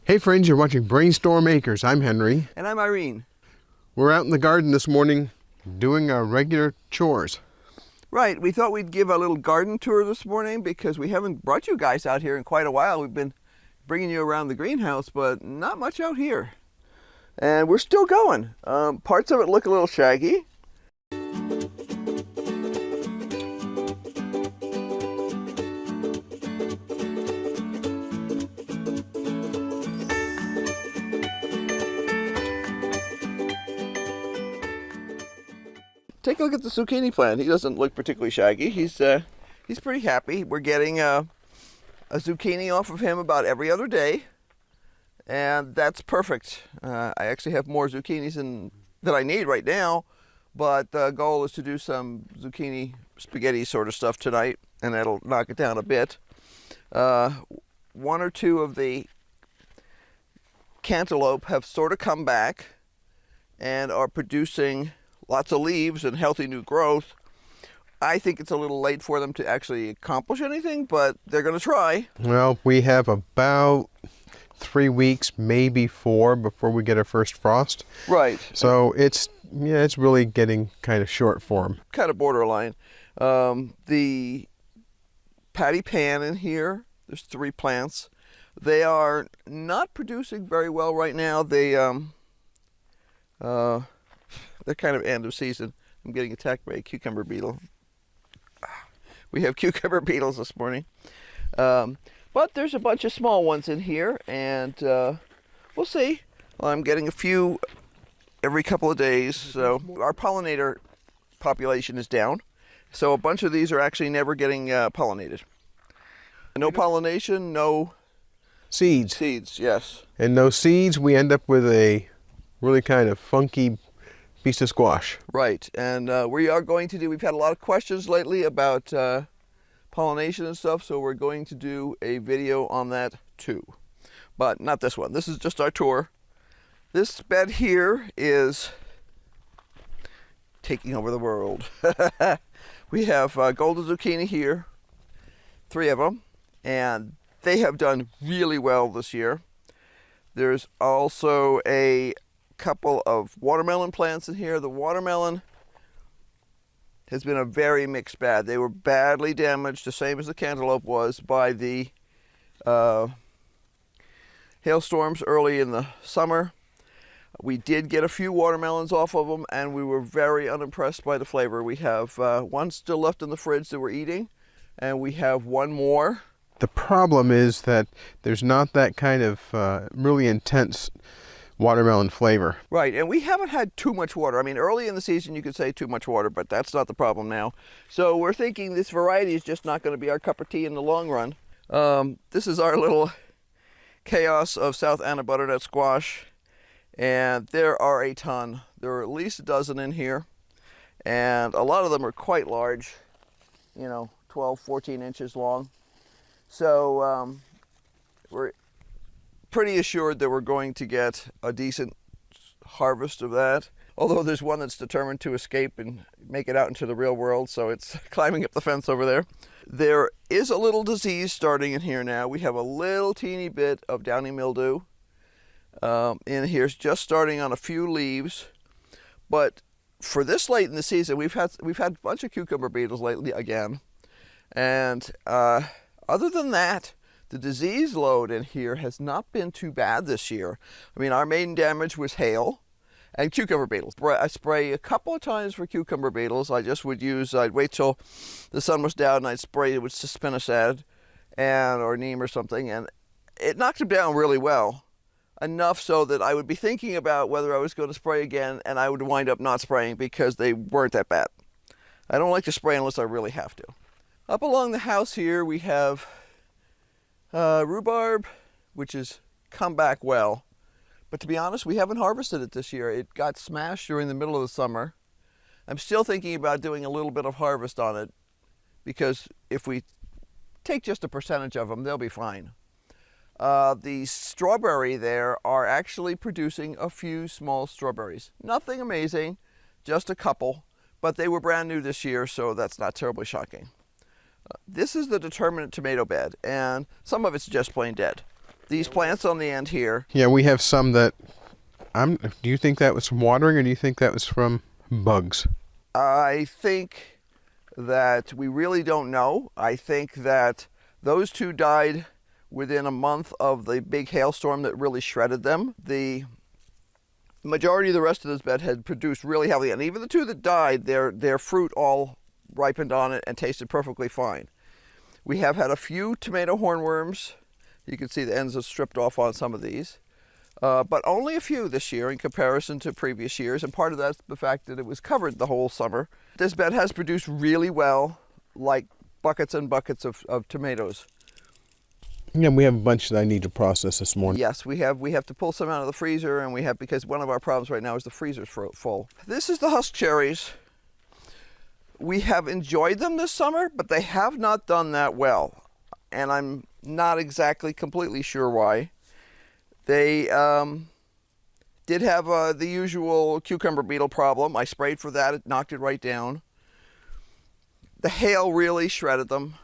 Hey friends, you're watching BrainStormAcres. I'm Henry. And I'm Irene. We're out in the garden this morning doing our regular chores. Right, we thought we'd give a little garden tour this morning because we haven't brought you guys out here in quite a while. We've been bringing you around the greenhouse, but not much out here. And we're still going. Parts of it look a little shaggy. Take a look at the zucchini plant. He doesn't look particularly shaggy. He's pretty happy. We're getting a zucchini off of him about every other day, and that's perfect. I actually have more zucchinis than I need right now, but the goal is to do some zucchini spaghetti sort of stuff tonight, and that'll knock it down a bit. One or two of the cantaloupe have sort of come back and are producing lots of leaves and healthy new growth. I think it's a little late for them to actually accomplish anything, but they're going to try. Well, we have about 3 weeks, maybe 4, before we get our first frost. Right. So it's really getting kind of short for them. Kind of borderline. The patty pan in here, there's 3 plants. They are not producing very well right now. They're kind of end of season. I'm getting attacked by a cucumber beetle. We have cucumber beetles this morning. But there's a bunch of small ones in here, and we'll see. Well, I'm getting a few every couple of days, so our pollinator population is down. So a bunch of these are actually never getting pollinated. No pollination, no Seeds. seeds, yes. And those seeds, we end up with a really kind of funky piece of squash. Right, and we are going to do, we've had a lot of questions lately about pollination and stuff, so we're going to do a video on that too. But not this one, this is just our tour. This bed here is taking over the world. We have golden zucchini here, 3 of them, and they have done really well this year. There's also a couple of watermelon plants in here. The watermelon has been a very mixed bag. They were badly damaged, the same as the cantaloupe was, by the hailstorms early in the summer. We did get a few watermelons off of them, and we were very unimpressed by the flavor. We have one still left in the fridge that we're eating, and we have one more. The problem is that there's not that kind of really intense watermelon flavor. Right, and we haven't had too much water. I mean, early in the season you could say too much water, but that's not the problem now. So we're thinking this variety is just not going to be our cup of tea in the long run. This is our little chaos of South Anna butternut squash, and there are a ton. There are at least a dozen in here, and a lot of them are quite large, 12, 14 inches long. So we're pretty assured that we're going to get a decent harvest of that. Although there's one that's determined to escape and make it out into the real world, so it's climbing up the fence over there. There is a little disease starting in here now. We have a little teeny bit of downy mildew in here. It's just starting on a few leaves. But for this late in the season, we've had a bunch of cucumber beetles lately again. And other than that, the disease load in here has not been too bad this year. I mean, our main damage was hail and cucumber beetles. I spray a couple of times for cucumber beetles. I'd wait till the sun was down and I'd spray it with spinosad or neem or something, and it knocked them down really well. Enough so that I would be thinking about whether I was going to spray again, and I would wind up not spraying because they weren't that bad. I don't like to spray unless I really have to. Up along the house here we have rhubarb, which has come back well, but to be honest, we haven't harvested it this year. It got smashed during the middle of the summer. I'm still thinking about doing a little bit of harvest on it, because if we take just a percentage of them, they'll be fine. The strawberry there are actually producing a few small strawberries. Nothing amazing, just a couple, but they were brand new this year, so that's not terribly shocking. This is the Determinate Tomato Bed, and some of it's just plain dead. these plants on the end here. Yeah, we have some that do you think that was from watering, or do you think that was from bugs? I think that we really don't know. I think that those two died within a month of the big hailstorm that really shredded them. The majority of the rest of this bed had produced really heavily, and even the two that died, their fruit all ripened on it and tasted perfectly fine. We have had a few tomato hornworms. You can see the ends are stripped off on some of these, but only a few this year in comparison to previous years, and part of that's the fact that it was covered the whole summer. This bed has produced really well, like buckets and buckets of tomatoes. Yeah, we have a bunch that I need to process this morning. Yes, we have to pull some out of the freezer, and because one of our problems right now is the freezer's full. This is the husk cherries. We have enjoyed them this summer, but they have not done that well, and I'm not exactly completely sure why. They did have the usual cucumber beetle problem. I sprayed for that, it knocked it right down. The hail really shredded them,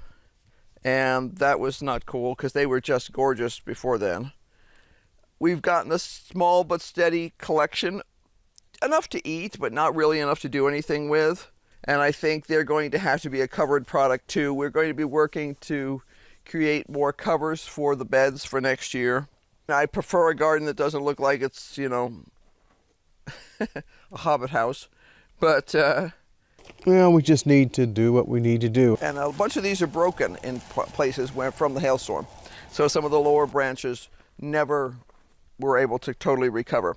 and that was not cool because they were just gorgeous before then. We've gotten a small but steady collection, enough to eat, but not really enough to do anything with. And I think they're going to have to be a covered product too. We're going to be working to create more covers for the beds for next year. I prefer a garden that doesn't look like it's, you know, a hobbit house. But well, we just need to do what we need to do. And a bunch of these are broken in places from the hailstorm. So some of the lower branches never were able to totally recover.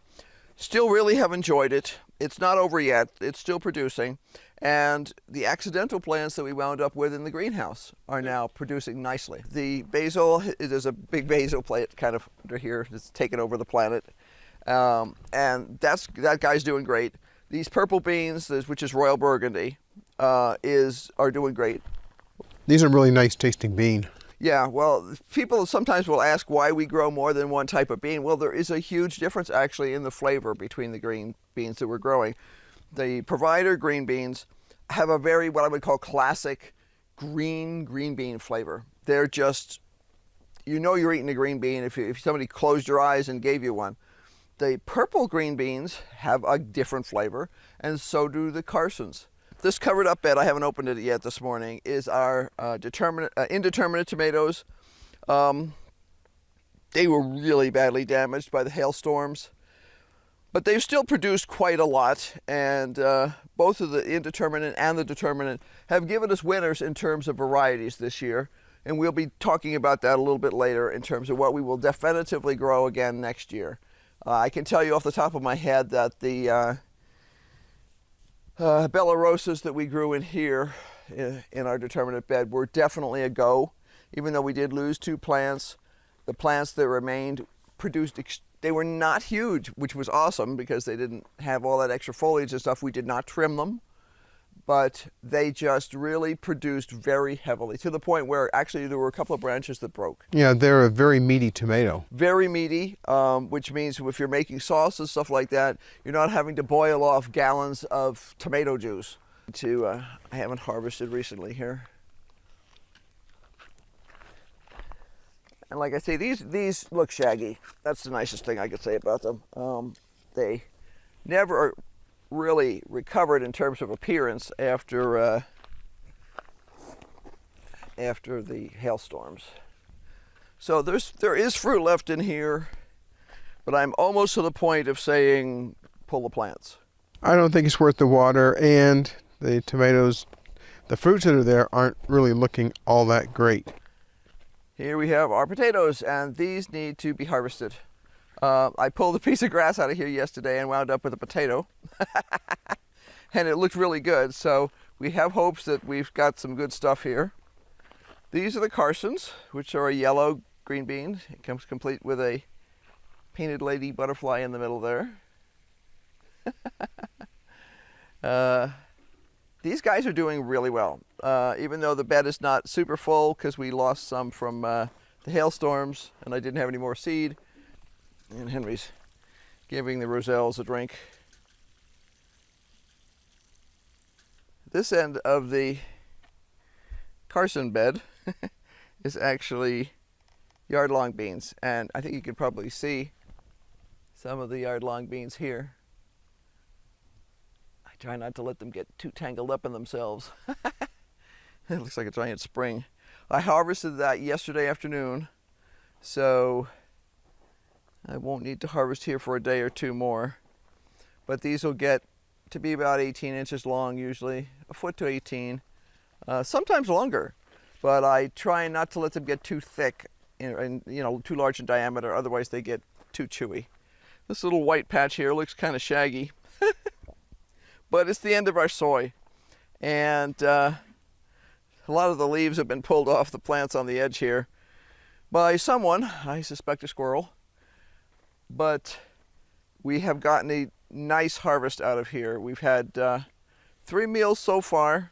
Still really have enjoyed it. It's not over yet. It's still producing. And the accidental plants that we wound up with in the greenhouse are now producing nicely. The basil, there's a big basil plant kind of under here that's taken over the planet. And that guy's doing great. These purple beans, which is Royal Burgundy, are doing great. These are really nice tasting bean. Yeah, well, people sometimes will ask why we grow more than one type of bean. Well, there is a huge difference actually in the flavor between the green beans that we're growing. The provider green beans have a very, what I would call classic green bean flavor. They're just, you know you're eating a green bean if somebody closed your eyes and gave you one. The purple green beans have a different flavor, and so do the Carsons. This covered up bed, I haven't opened it yet this morning, is our Indeterminate Tomatoes. They were really badly damaged by the hailstorms, but they've still produced quite a lot, and both of the Indeterminate and the Determinate have given us winners in terms of varieties this year, and we'll be talking about that a little bit later in terms of what we will definitively grow again next year. I can tell you off the top of my head that the Bella Rosas that we grew in here in our Determinate bed were definitely a go. Even though we did lose two plants, the plants that remained produced, they were not huge, which was awesome because they didn't have all that extra foliage and stuff. We did not trim them, but they just really produced very heavily to the point where actually there were a couple of branches that broke. Yeah, they're a very meaty tomato. Very meaty, which means if you're making sauce and stuff like that, you're not having to boil off gallons of tomato juice. I haven't harvested recently here. And like I say, these look shaggy. That's the nicest thing I could say about them. They never really recovered in terms of appearance after the hailstorms. So there is fruit left in here, but I'm almost to the point of saying pull the plants. I don't think it's worth the water, and the tomatoes, the fruits that are there aren't really looking all that great. Here we have our potatoes, and these need to be harvested. I pulled a piece of grass out of here yesterday and wound up with a potato. And it looked really good, so we have hopes that we've got some good stuff here. These are the Carsons, which are a yellow green bean. It comes complete with a painted lady butterfly in the middle there. These guys are doing really well, even though the bed is not super full because we lost some from the hailstorms and I didn't have any more seed. And Henry's giving the roselles a drink. This end of the Carson bed is actually yard-long beans. And I think you can probably see some of the yard-long beans here. I try not to let them get too tangled up in themselves. It looks like a giant spring. I harvested that yesterday afternoon, so I won't need to harvest here for a day or two more. But these will get to be about 18 inches long usually, a foot to 18, sometimes longer. But I try not to let them get too thick and too large in diameter, otherwise they get too chewy. This little white patch here looks kind of shaggy, but it's the end of our soy. And a lot of the leaves have been pulled off the plants on the edge here by someone, I suspect a squirrel. But we have gotten a nice harvest out of here. We've had 3 meals so far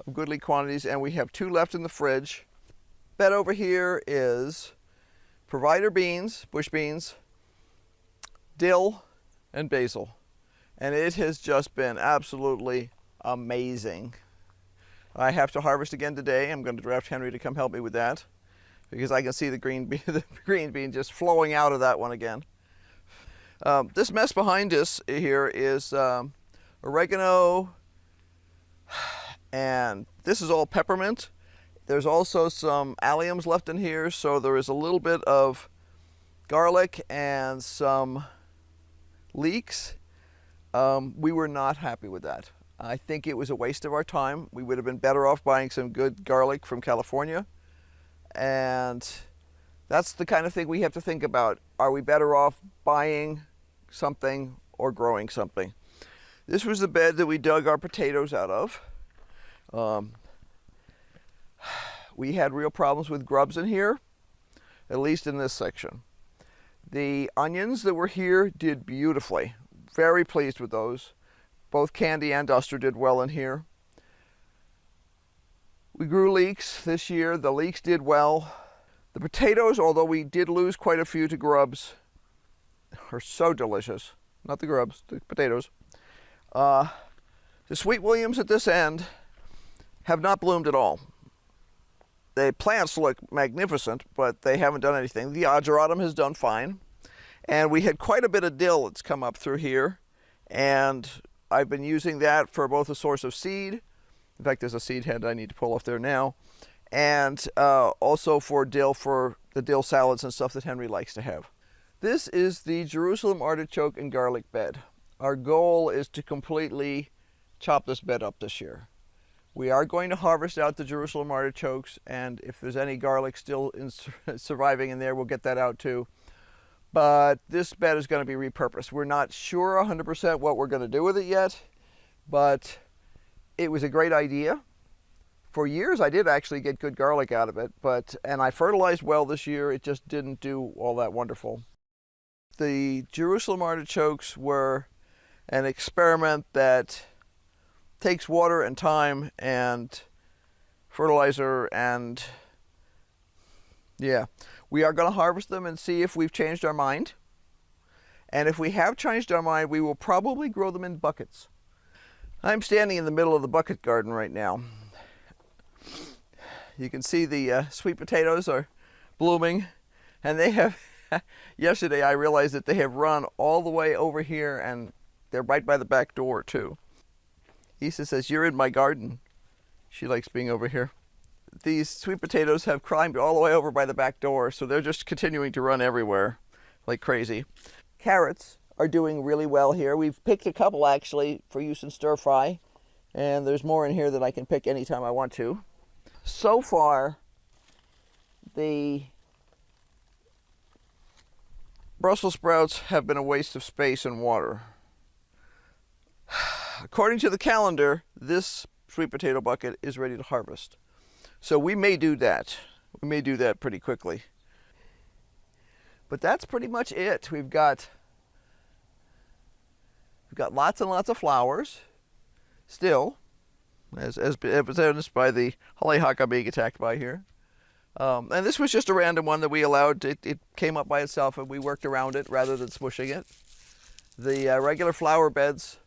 of goodly quantities, and we have 2 left in the fridge. Bed over here is provider beans, bush beans, dill, and basil. And it has just been absolutely amazing. I have to harvest again today. I'm going to draft Henry to come help me with that, because I can see the green bean just flowing out of that one again. This mess behind us here is oregano, and this is all peppermint. There's also some alliums left in here, so there is a little bit of garlic and some leeks. We were not happy with that. I think it was a waste of our time. We would have been better off buying some good garlic from California. And that's the kind of thing we have to think about. Are we better off buying something or growing something? This was the bed that we dug our potatoes out of. We had real problems with grubs in here, at least in this section. The onions that were here did beautifully. Very pleased with those. Both Candy and Duster did well in here. We grew leeks this year. The leeks did well. The potatoes, although we did lose quite a few to grubs, are so delicious. Not the grubs, the potatoes. The Sweet Williams at this end have not bloomed at all. The plants look magnificent, but they haven't done anything. The Ageratum has done fine. And we had quite a bit of dill that's come up through here. And I've been using that for both a source of seed. In fact, there's a seed head I need to pull off there now. And also for the dill salads and stuff that Henry likes to have. This is the Jerusalem artichoke and garlic bed. Our goal is to completely chop this bed up this year. We are going to harvest out the Jerusalem artichokes, and if there's any garlic still surviving in there, we'll get that out too. But this bed is going to be repurposed. We're not sure 100% what we're going to do with it yet, but it was a great idea. For years I did actually get good garlic out of it, and I fertilized well this year. It just didn't do all that wonderful. The Jerusalem artichokes were an experiment that takes water and time and fertilizer, and yeah. We are going to harvest them and see if we've changed our mind. And if we have changed our mind, we will probably grow them in buckets. I'm standing in the middle of the bucket garden right now. You can see the sweet potatoes are blooming, and they have, yesterday I realized that they have run all the way over here, and they're right by the back door too. Issa says, "You're in my garden." She likes being over here. These sweet potatoes have climbed all the way over by the back door, so they're just continuing to run everywhere like crazy. Carrots are doing really well here. We've picked a couple actually for use in stir fry, and there's more in here that I can pick anytime I want to. So far, the Brussels sprouts have been a waste of space and water. According to the calendar, this sweet potato bucket is ready to harvest. So we may do that. We may do that pretty quickly. But that's pretty much it. We've got lots and lots of flowers still, as evidenced by the hollyhock I'm being attacked by here. And this was just a random one that we allowed. It came up by itself and we worked around it rather than smushing it. The regular flower beds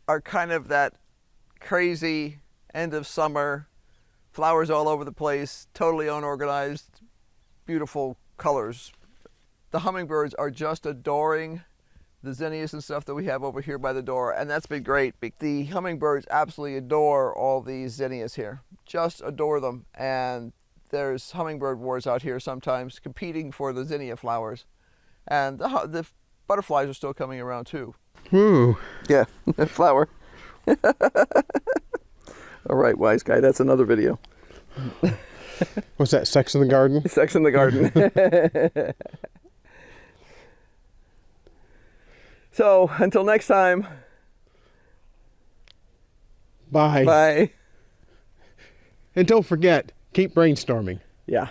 are kind of that crazy end of summer, flowers all over the place, totally unorganized, beautiful colors. The hummingbirds are just adoring the zinnias and stuff that we have over here by the door, and that's been great. The hummingbirds absolutely adore all these zinnias here, just adore them. And there's hummingbird wars out here sometimes, competing for the zinnia flowers. And the butterflies are still coming around too. Woo. Yeah, flower. All right, wise guy, that's another video. What's that, Sex in the Garden? Sex in the Garden. So, until next time. Bye. Bye. And don't forget, keep brainstorming. Yeah.